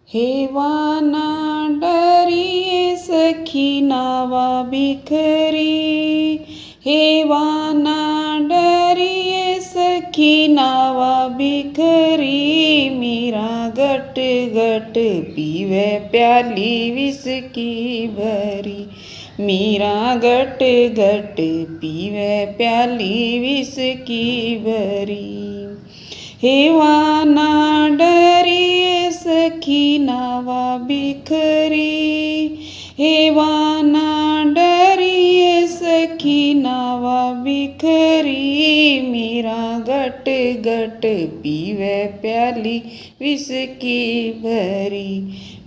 हेवाना डरिये सखी नावा बिखरी, हेवाना डरिये सखी नावा बिखरी। मीरा गट गट पीवे प्याली विस्की भरी, मीरा गट गट पीवे प्याली विस्की भरी। हेवाना डरिये सखी नावा बिखरी, हेवाना डरिये सखी नावा बिखरी। मीरा गट गट पीवे प्याली विस्की भरी,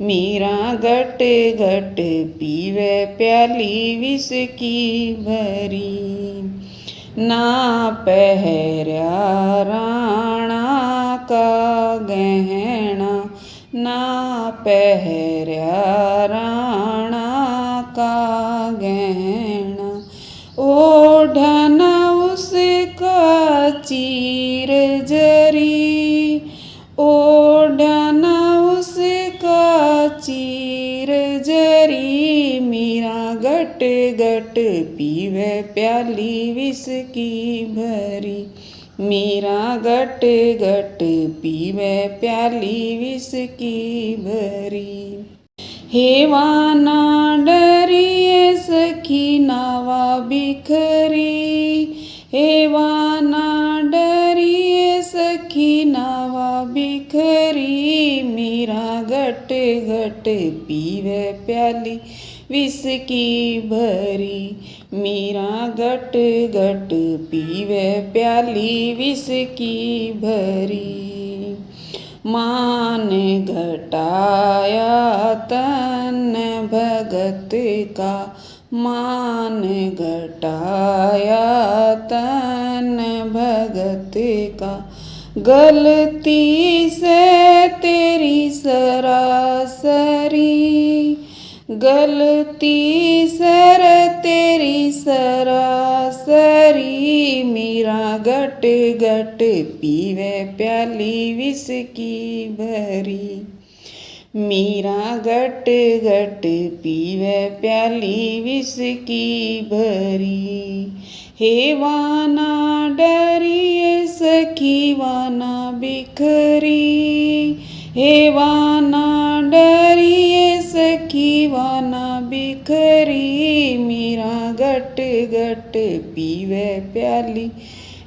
मीरा गट गट पीवे प्याली विस्की भरी। ना पहरा राणा का गहना, ना पहरा राणा का गहना। ओढ़ना उसका चीर जरी, ओढ़ना उसका चीर जरी। मीरा गट गट पीवे प्याली विस्की भरी, मीरा गट गट पीवे प्याली विस्की भरी। हेवाना डरिये सखी नावा बिखरी, हेवाना डरिये सखी नावा बिखरी। मीरा गट गट पीवे प्याली विस्की भरी, मीरा गट गट पीवे प्याली विस्की भरी। मान घटाया तन भगत का, मान घटाया तन भगत का। गलती से तेरी सरासरी, गलती सर तेरी सरासरी। मीरा गट गट पीवे प्याली विस्की भरी, मीरा गट गट पीवे प्याली विस्की भरी। हेवाना डरिये सखी वाना बिखरी, हेवाना डरिये सखी वाना बिखरी। मीरा गट गट पीवे प्याली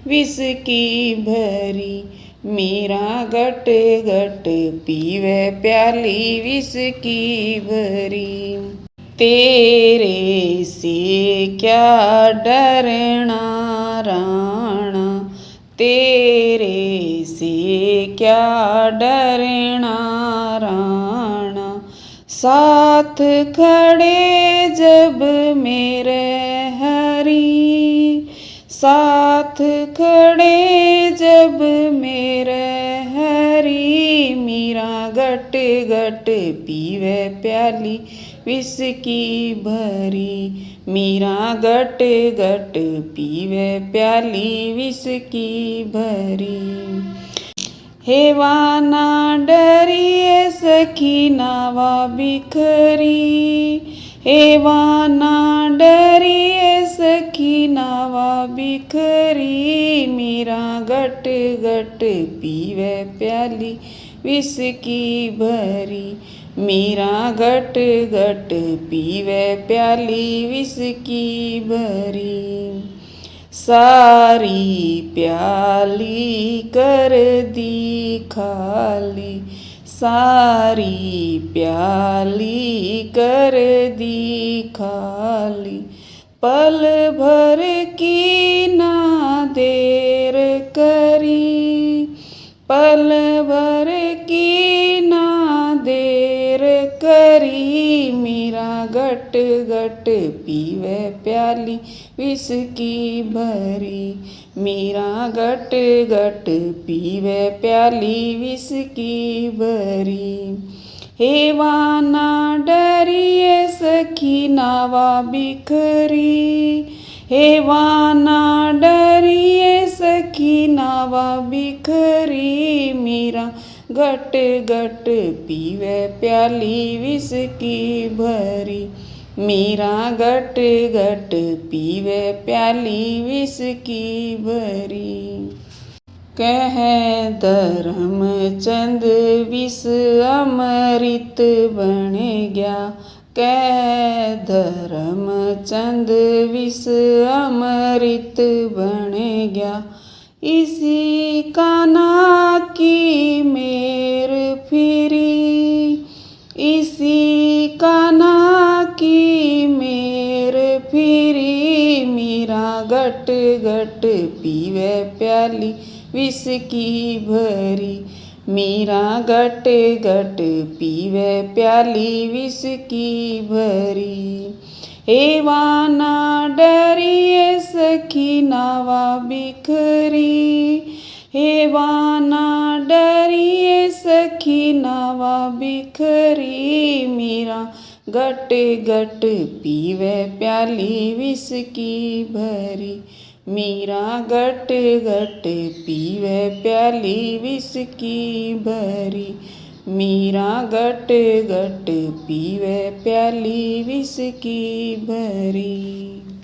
विस्की भरी, मीरा गट गट पीवे प्याली विस्की भरी। तेरे से क्या डरना राणा, तेरे से क्या डरना राणा। साथ खड़े जब मेरे हरी, साथ खड़े जब मेरे हरी। मीरा गट गट पीवे प्याली विस्की भरी, मीरा गट गट पीवे प्याली विस्की भरी। हेवाना डरिये सखी नावा बिखरी, हेवाना डरिये सखी नावा बिखरी। मीरा गट गट पीवे प्याली विस्की भरी, मीरा गट गट पीवे प्याली विस्की भरी। सारी प्याली कर दी खाली, सारी प्याली कर दी खाली। पल भर की ना देर करी, पल भर की ना देर करी। मीरा गट गट पीवे प्याली विस्की भरी, मीरा गट गट पीवे प्याली विस्की भरी। हेवाना डरिये सखी नावा बिखरी, हेवाना डरिये सखी नावा बिखरी। मीरा घट घट पीवे प्याली विस्की भरी। मीरा घट घट पीवे प्याली विस्की भरी। कह धर्मचंद विष अमृत बन गया। कह धर्मचंद विष अमृत बन गया। इसी कान्हा की मेर फिरी। इसी कान्हा की मेर फिरी। मीरा घट घट पीवे प्याली विस्की भरी। मीरा घट घट पीवे प्याली विस्की भरी। हेवा ना डरिए सखी नावा बिखरी। हेवा ना डरिए सखी नावा बिखरी। मीरा घट घट पीवे प्याली विस्की भरी। मीरा घट घट पीवे प्याली विस्की भरी। मीरा घट घट पीवे प्याली विस्की भरी।